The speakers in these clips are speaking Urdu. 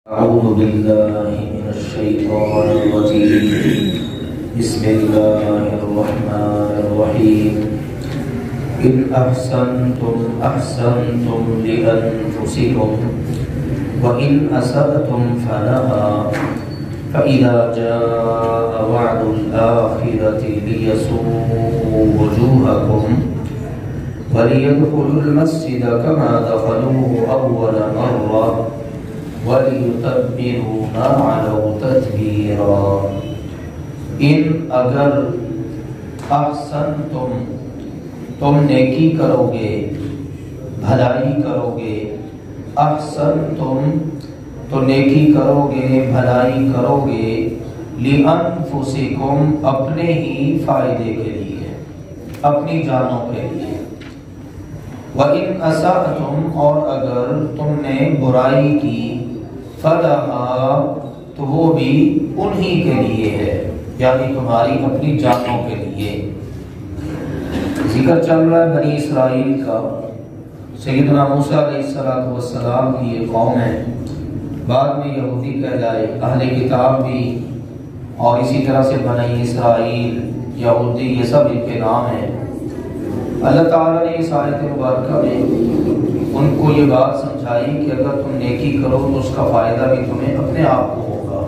أعوذ بالله من الشيطان الرجيم بسم الله الرحمن الرحيم إن أحسنتم أحسنتم لأنفسكم وإن أسأتم فلها فإذا جاء وعد الآخرة ليسوءوا وجوهكم وليدخلوا المسجد كما دخلوه أول مرة وَلِيُتَبِّرُوا مَا عَلَوْا تَتْبِيرًا ان اگر احسنتم تم نیکی کرو گے بھلائی کرو گے احسنتم تو نیکی کرو گے بھلائی کرو گے لِأَنفُسِكُمْ اپنے ہی فائدے کے لیے اپنی جانوں کے لیے وَإِنْ أَسَأْتُمْ اور اگر تم نے برائی کی فَلَهَا تو وہ بھی انہی کے لیے ہے یعنی تمہاری اپنی جانوں کے لیے۔ ذکر چل رہا ہے بنی اسرائیل کا، سیدنا موسیٰ علیہ السلام کی یہ قوم ہے، بعد میں یہودی کہلائے، اہل کتاب بھی، اور اسی طرح سے بنی اسرائیل یہودی یہ سب ان کے نام ہیں۔ اللہ تعالیٰ نے اس آیت مبارکہ میں ان کو یہ بات سمجھائی کہ اگر تم نیکی کرو تو اس کا فائدہ بھی تمہیں اپنے آپ کو ہوگا،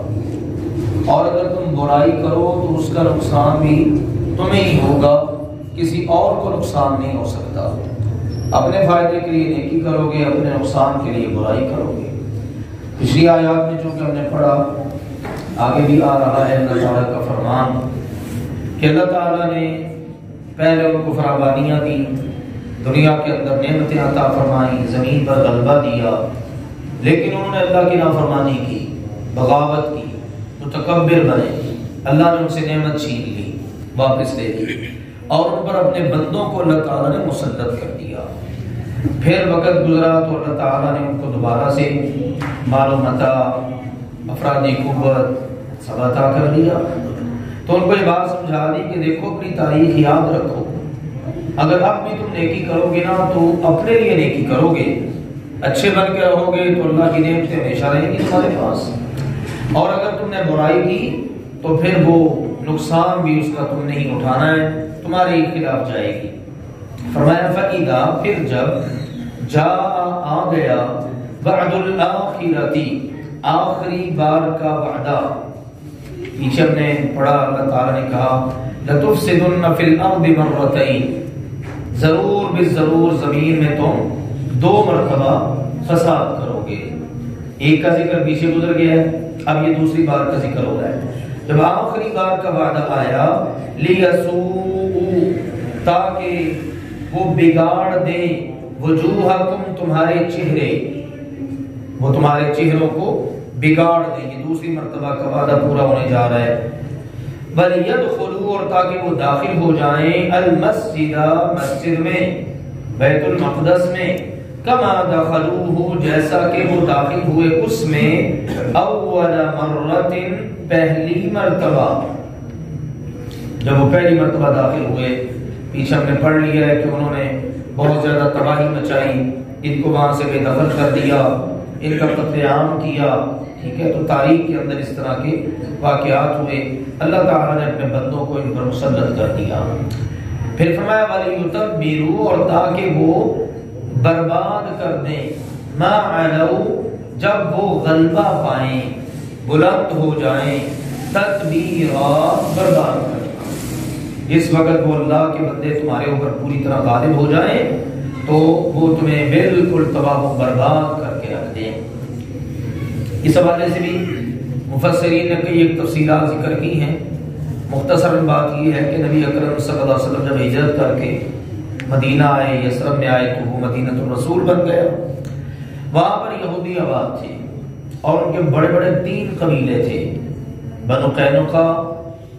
اور اگر تم برائی کرو تو اس کا نقصان بھی تمہیں ہی ہوگا، کسی اور کو نقصان نہیں ہو سکتا۔ اپنے فائدے کے لیے نیکی کرو گے، اپنے نقصان کے لیے برائی کرو گے۔ پچھلی آیات میں جو کہ ہم نے پڑھا، آگے بھی آ رہا ہے اللہ تعالیٰ کا فرمان کہ اللہ تعالیٰ نے پہلے ان کو فراوانیاں دی، دنیا کے اندر نعمتیں عطا فرمائیں، زمین پر غلبہ دیا، لیکن انہوں نے اللہ کی نافرمانی کی، بغاوت کی، متکبر بنے، اللہ نے ان سے نعمت چھین لی، واپس لے لی، اور ان پر اپنے بندوں کو اللہ تعالیٰ نے مسلط کر دیا۔ پھر وقت گزرا تو اللہ تعالیٰ نے ان کو دوبارہ سے مال و متاع، افرادی قوت سب عطا کر دیا، تو ان کو یہ بات سمجھا دی کہ دیکھو اپنی تاریخ یاد رکھو، اگر اب بھی تم نیکی کرو گے نا تو اپنے لیے نیکی کرو گے، اچھے بن کے رہو گے تو اللہ کی نعمتیں ہمیشہ رہیں گی تمہارے پاس، اور اگر تم نے برائی کی تو پھر وہ نقصان بھی اس کا تم نے ہی اٹھانا ہے، تمہارے ہی خلاف جائے گی۔ فرمایا فَإِذَا پھر جب جاء آ گیا وعد الآخرتی آخری بار کا وعدہ، پیچھے ہم نے پڑھا اللہ تعالیٰ نے کہا لَتُفْسِدُنَّ فِي الْأَرْضِ مَرَّتَيْنِ ضرور بالضرور زمین میں تم 2 مرتبہ فساد کرو گے۔ ایک کا ذکر پیچھے گزر گیا ہے، اب یہ دوسری بار کا ذکر ہو رہا ہے۔ جب آخری بار کا وعدہ آیا لِيَسُوءُوا تاکہ وہ بگاڑ دیں وجوہکم تمہارے چہرے، وہ تمہارے چہروں کو بگاڑ دیں، یہ دوسری مرتبہ کا وعدہ پورا ہونے جا رہا ہے۔ وَلِيَدْخُلُوا اور تاکہ وہ داخل ہو جائیں المسجد مسجد میں، بیت المقدس میں، کما دخلوہ جیسا کہ وہ داخل ہوئے اس میں، اول مرۃ پہلی مرتبہ، جب وہ پہلی مرتبہ داخل ہوئے۔ پیچھے ہم نے پڑھ لیا ہے کہ انہوں نے بہت زیادہ تباہی مچائی، ان کو وہاں سے بے دخل کر دیا، ان کا قتل عام کیا، ٹھیک ہے، تو تاریخ کے اندر اس طرح کے واقعات ہوئے، اللہ تعالیٰ نے اپنے بندوں کو ان پر مسلط کر دیا۔ پھر فرمایا وَلِيُتَبِّرُوا اور تاکہ وہ برباد کر دیں مَا عَلَوْا جب وہ غلبہ پائیں، بلند ہو جائیں، تَتْبِيرًا برباد کرنا، جس وقت وہ اللہ کے بندے تمہارے اوپر پوری طرح غالب ہو جائیں تو وہ تمہیں بالکل تباہ و برباد کر کے رکھ دیں۔ اس حوالے سے بھی مفسرین نے کئی ایک تفصیلات ذکر کی ہیں، مختصر بات یہ ہے کہ نبی اکرم صلی اللہ علیہ وسلم جب ہجرت کر کے مدینہ آئے، یثرب میں آئے تو وہ مدینہ الرسول بن گیا، وہاں پر یہودی آباد تھے اور ان کے بڑے بڑے 3 قبیلے تھے، بنو قینقاع،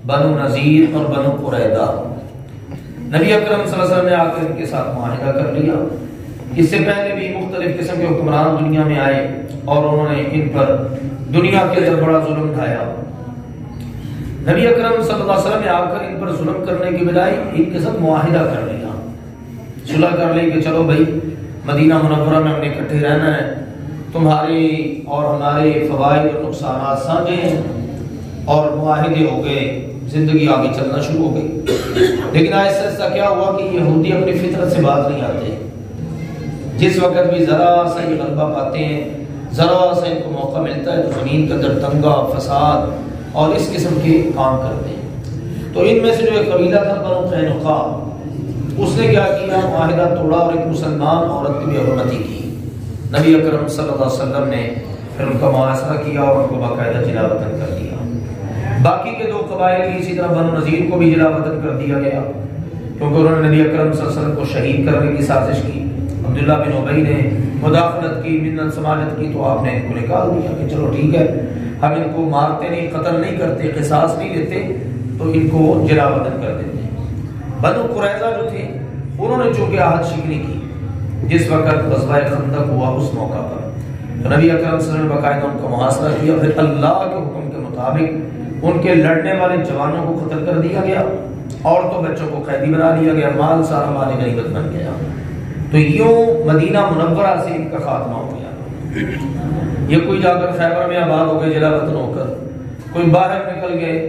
بنو نذیر اور بنو قریظہ۔ نبی اکرم صلی اللہ علیہ وسلم نے آ کر ان کے ساتھ معاہدہ کر لیا۔ اس سے پہلے بھی مختلف قسم کے حکمران دنیا میں آئے اور انہوں نے ان پر دنیا کے اندر بڑا ظلم ڈھایا۔ نبی اکرم صلی اللہ علیہ وسلم نے آ کر ان پر ظلم کرنے کی بجائے ان کے ساتھ معاہدہ کر لیا، صلح کر لی کہ چلو بھائی مدینہ منورہ میں ہم نے اکٹھے رہنا ہے، تو تمہارے اور ہمارے فوائد اور نقصانات سمجھے ہیں اور معاہدے ہو گئے، زندگی آگے چلنا شروع ہو گئی۔ لیکن آہستہ آہستہ کیا ہوا کہ یہودی اپنی فطرت سے باز نہیں آتے۔ جس وقت بھی ذرا سا یہ غلبہ پاتے ہیں، ذرا سا ان کو موقع ملتا ہے تو زمین کے اندر دنگا، فساد اور اس قسم کے کام کرتے ہیں۔ تو ان میں سے جو ایک قبیلہ تھا بنو قینقاع، اس نے کیا کیا، معاہدہ توڑا اور ایک مسلمان عورت کی بے حرمتی کی۔ نبی اکرم صلی اللہ علیہ وسلم نے پھر ان کا محاصرہ کیا اور ان کو باقاعدہ جلا وطن کر دیا۔ باقی کے دو قبائل کی اسی طرح بنو نذیر کو بھی جلا وطن کر دیا گیا، کیونکہ انہوں نے نبی اکرم صلی اللہ علیہ وسلم کو شہید کرنے کی سازش کی۔ عبداللہ بن ابی نے مداخلت کی، منت سماجت کی، تو آپ نے ان کو نکال دیا کہ چلو ٹھیک ہے، ہم ان کو مارتے نہیں، قتل نہیں کرتے، قصاص نہیں لیتے، تو ان کو جلا وطن کر دیتے ہیں۔ بنو قریظہ جو تھے انہوں نے چونکہ عہد شکنی کی جس وقت غزوہ خندق ہوا، اس موقع پر تو نبی اکرم صلی اللہ علیہ وسلم نے باقاعدہ ان کا محاصرہ کیا۔ پھر اللہ کے حکم کے مطابق ان کے لڑنے والے جوانوں کو قتل کر دیا گیا، عورتوں بچوں کو قیدی بنا لیا گیا، مال سارا مال غنیمت بن گیا۔ تو یوں مدینہ منورہ سے ان کا خاتمہ ہو گیا۔ یہ کوئی جا کر خیبر میں آباد ہو گئے جلا وطن ہو کر، کوئی باہر نکل گئے،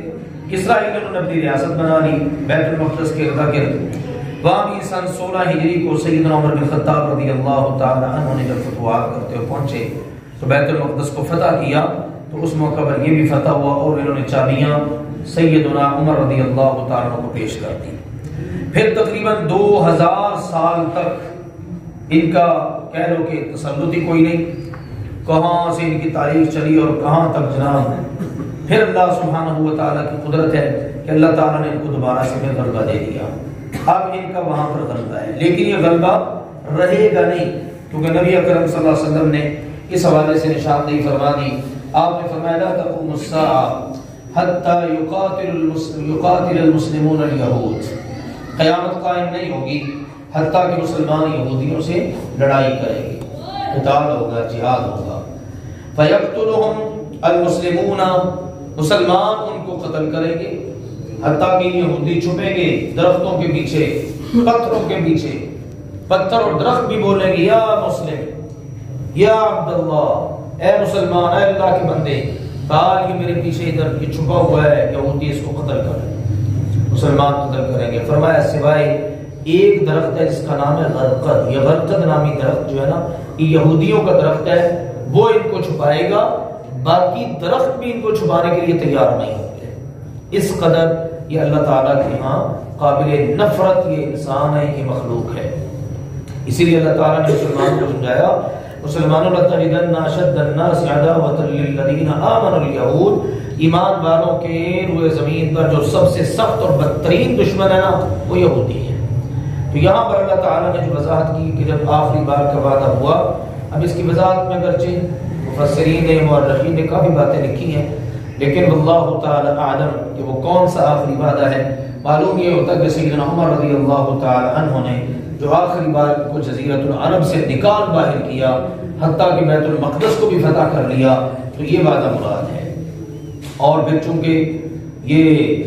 اسرائیلیوں نے اپنی ریاست بنا لی بیت المقدس کے ارد گرد۔ وہاں بھی سن 16 ہجری کو سیدنا عمر بن خطاب رضی اللہ تعالی عنہ نے جب فتوحات کرتے ہوئے پہنچے تو بیت المقدس کو فتح کیا، تو اس موقع پر یہ بھی فتح ہوا اور انہوں نے چابیاں سیدنا عمر رضی اللہ تعالی عنہ کو پیش کر دی۔ پھر تقریباً 2000 سال تک ان کا کہہ لو کہ تسلط ہی کوئی نہیں، کہاں سے ان کی تاریخ چلی اور کہاں تک جناب۔ پھر اللہ سبحانہ و تعالیٰ کی قدرت ہے کہ اللہ تعالیٰ نے ان کو دوبارہ سے میں غلبہ دے دیا۔ اب ان کا وہاں پر غلبہ ہے، لیکن یہ غلبہ رہے گا نہیں، کیونکہ نبی اکرم صلی اللہ علیہ وسلم نے اس حوالے سے نشاندہی فرما دی۔ آپ نے فرمایا لا تقوم الساعة حتى يقاتل المسلمون اليهود، قیامت قائم نہیں ہوگی حتیٰ کہ مسلمان یہودیوں سے لڑائی کریں گے، قتال ہوگا، جہاد ہوگا۔ فَيَقْتُلُهُمْ الْمُسْلِمُونَ، مسلمان ان کو قتل کریں گے، حتیٰ کہ یہودی چھپیں گے درختوں کے پیچھے، پتھروں کے پیچھے، پتھر اور درخت بھی بولیں گے یا مسلم یا عبداللہ، اے مسلمان، اے اللہ کے بندے، بال یہ میرے پیچھے ادھر یہ چھپا ہوا ہے، یہودی اس کو قتل کریں، مسلمان قتل کریں گے۔ فرمایا سوائے ایک درخت ہے جس کا نام ہے غرقد، یہ غرقد نامی درخت جو ہے نا، یہ یہودیوں کا درخت ہے، وہ ان کو چھپائے گا، باقی درخت بھی ان کو چھپانے کے لیے تیار نہیں ہوتے۔ اس قدر یہ اللہ تعالیٰ کے ہاں قابل نفرت یہ انسان ہے، یہ مخلوق ہے۔ اسی لیے اللہ تعالیٰ نے مسلمانوں کو سمجھایا، مسلمانوں لَتَجِدَنَّ أَشَدَّ النَّاسِ عَدَاوَةً لِلَّذِينَ آمَنُوا الْيَهُودُ، ایمان والوں کے روئے زمین پر جو سب سے سخت اور بدترین دشمن ہے نا، وہ یہودی ہے۔ تو یہاں پر اللہ تعالیٰ نے جو وضاحت کی کہ جب آخری بار کا وعدہ ہوا، اب اس کی وضاحت میں اگرچہ مفسرین نے، مورخین نے کافی باتیں لکھی ہیں، لیکن واللہ تعالی اعلم کہ وہ کون سا آخری وعدہ ہے۔ معلوم یہ ہوتا ہے کہ سیدنا عمر رضی اللہ تعالی عنہ نے جو آخری بار کو جزیرۃ العرب سے نکال باہر کیا، حتیٰ کہ بیت المقدس کو بھی فتح کر لیا، تو یہ وعدہ مراد ہے۔ اور پھر چونکہ یہ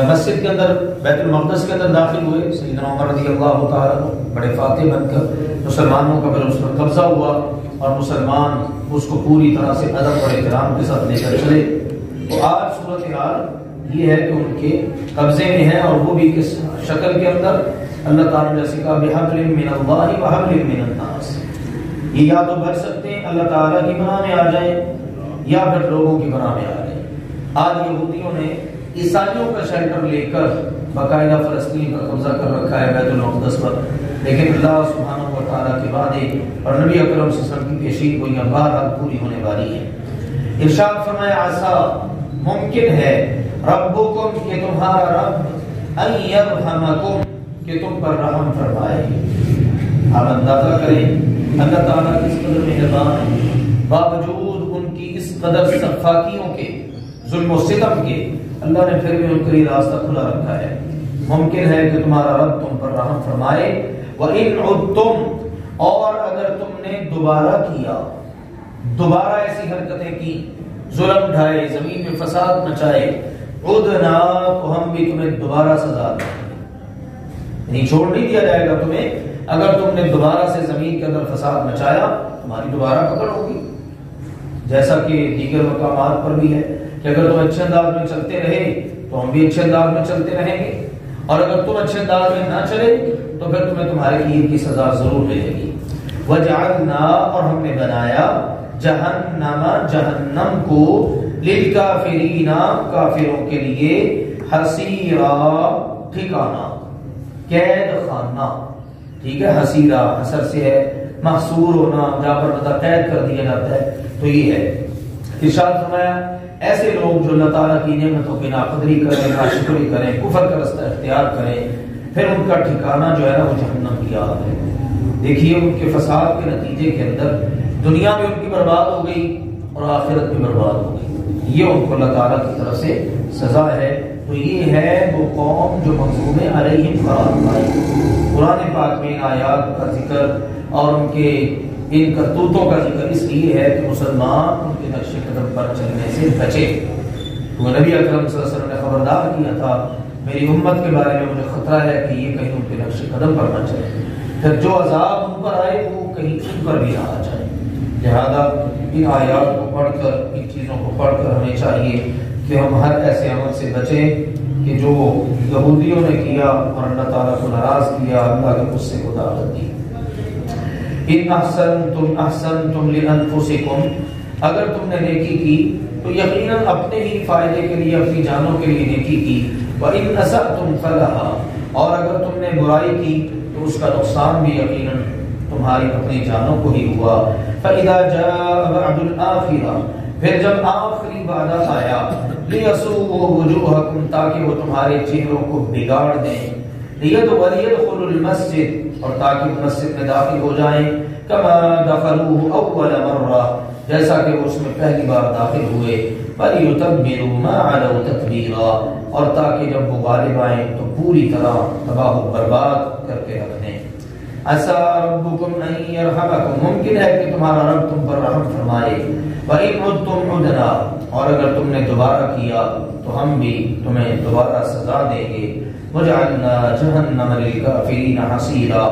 مسجد کے اندر، بیت المقدس کے اندر داخل ہوئے، سیدنا عمر رضی اللہ تعالیٰ عنہ بڑے فاتح بن کر مسلمانوں کا پھر اس پر قبضہ ہوا، اور مسلمان اس کو پوری طرح سے ادب اور احترام کے ساتھ لے کر چلے۔ تو آج صورتحال یہ ہے کہ ان کے قبضے میں ہے، اور وہ بھی کس شکل کے اندر؟ اللہ تعالیٰ نے جیسے کہا بِحَبْلٍ مِّنَ اللَّهِ وَحَبْلٍ مِّنَ النَّاسِ، یہ یا تو بچ سکتے ہیں اللہ تعالیٰ کی پناہ میں آ جائیں یا پھر لوگوں کی پناہ میں آ جائیں۔ آج یہودیوں نے عیسائیوں کا شیلٹر لے کر باقاعدہ فلسطین پر قبضہ کر رکھا ہے، بیت المقدس پر، لیکن اللہ سبحانہ و تعالیٰ کے وعدے اور نبی اکرم صلی اللہ علیہ وسلم کی پیشین گوئیاں بہرحال پوری ہونے والی ہیں۔ ارشاد فرمایا عسا، ممکن ہے، ربکم کہ تمہارا رب، ان یرحمکم کہ تم پر رحم فرمائے۔ آپ اندازہ کریں اللہ تعالیٰ کس قدر مہربان ہے، باوجود ان کی اس قدر سفاکیوں کے، ظلم و ستم کے، اللہ نے پھر بھی ان کے لیے راستہ کھلا رکھا ہے۔ ممکن ہے کہ تمہارا رب تم پر رحم فرمائے۔ وَإِنْ عُدْتُمْ، اور اگر تم نے دوبارہ کیا، دوبارہ ایسی حرکتیں کی، ظلم ڈھائے، زمین میں فساد مچائے، عُدْنَا، تو ہم بھی تمہیں دوبارہ سزا دیں گے، یعنی چھوڑ نہیں دیا جائے گا تمہیں۔ اگر تم نے دوبارہ سے زمین کے اندر فساد مچایا تمہاری دوبارہ پکڑ ہوگی. جیسا کہ دیگر مقامات پر بھی ہے کہ اگر تم اچھے انداز میں چلتے رہے تو ہم بھی اچھے انداز میں چلتے رہیں گے، اور اگر تم اچھے انداز میں نہ چلے تو پھر تمہیں تمہارے کیے کی سزا ضرور ملے گی. وجعلنا، اور ہم نے بنایا، جہنم، جہنم کو، للکافرین، کافروں کے لیے، حسیرا، ٹھکانہ، قید خانہ. ٹھیک ہے، حسیرا حسر سے ہے محصور ہونا، جہاں پر مطلب قید کر دیا جاتا ہے، تو یہ ہے. ارشاد فرمایا ایسے لوگ جو اللہ تعالیٰ کی نعمتوں کی ناقدری کریں، ناشکری کریں، کفر کا رستہ اختیار کریں، پھر ان کا ٹھکانہ جو ہے نا وہ جہنم کی آگ ہے. دیکھیے ان کے فساد کے نتیجے کے اندر دنیا میں ان کی برباد ہو گئی اور آخرت بھی برباد ہو گئی. یہ ان کو اللہ تعالیٰ کی طرف سے سزا ہے. تو یہ ہے وہ قوم جو مغضوب علیہم قرار پائی. قرآن پاک میں ان آیات کا ذکر اور ان کے ان کرتوتوں کا ذکر اس لیے ہے کہ مسلمان ان کے نقش قدم پر چلنے سے بچے. تو نبی اکرم صلی اللہ علیہ وسلم نے خبردار کیا تھا میری امت کے بارے میں مجھے خطرہ ہے کہ یہ کہیں ان کے نقش قدم پر نہ چلے، پھر جو عذاب ان پر آئے وہ کہیں ان پر بھی نہ آ جائے. لہذا ان آیات کو پڑھ کر، ان چیزوں کو پڑھ کر ہمیں چاہیے کہ ہم ہر ایسے عمل سے بچیں کہ جو یہودیوں نے کیا اور اللہ تعالیٰ کو ناراض کیا، اللہ کے غصے کو دعوت دی. ان احسنتم لانفسکم، اگر تم نے نیکی کی تو یقیناً اپنے ہی فائدے کے لیے، اپنی جانوں کے لیے نیکی کی. وان اسأتم فلہا، اور اگر تم نے برائی کی تو اس کا نقصان بھی یقیناً تمہاری اپنی جانوں کو ہی ہوا. فاذا جاء وعد الآخرہ، پھر جب آخری وعدہ آیا، لیسوءوا وجوہکم، تاکہ وہ تمہارے چہروں کو بگاڑ دیں، ولیدخلوا المسجد، اور تاکہ مسجد میں داخل ہو جائیں، کما دخلوہ اول مرہ، جیسا کہ وہ اس میں پہلی بار داخل ہوئے، ولیتبروا ما علوا تتبیرا، اور تاکہ جب وہ غالب آئیں تو پوری طرح تباہ و برباد کر کے رکھ دیں. عسى ربكم ان يرحمكم، ممکن ہے کہ تمہارا رب تم پر رحم فرمائے. وَإِنْ عُدْتُمْ عُدْنَا، اور اگر تم نے دوبارہ کیا تو ہم بھی تمہیں دوبارہ سزا دیں گے. وَجَعَلْنَا جَهَنَّمَ لِلْكَافِرِينَ حَصِيرًا،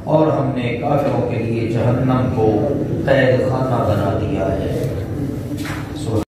اور ہم نے کافروں کے لیے جہنم کو قید خانہ بنا دیا ہے.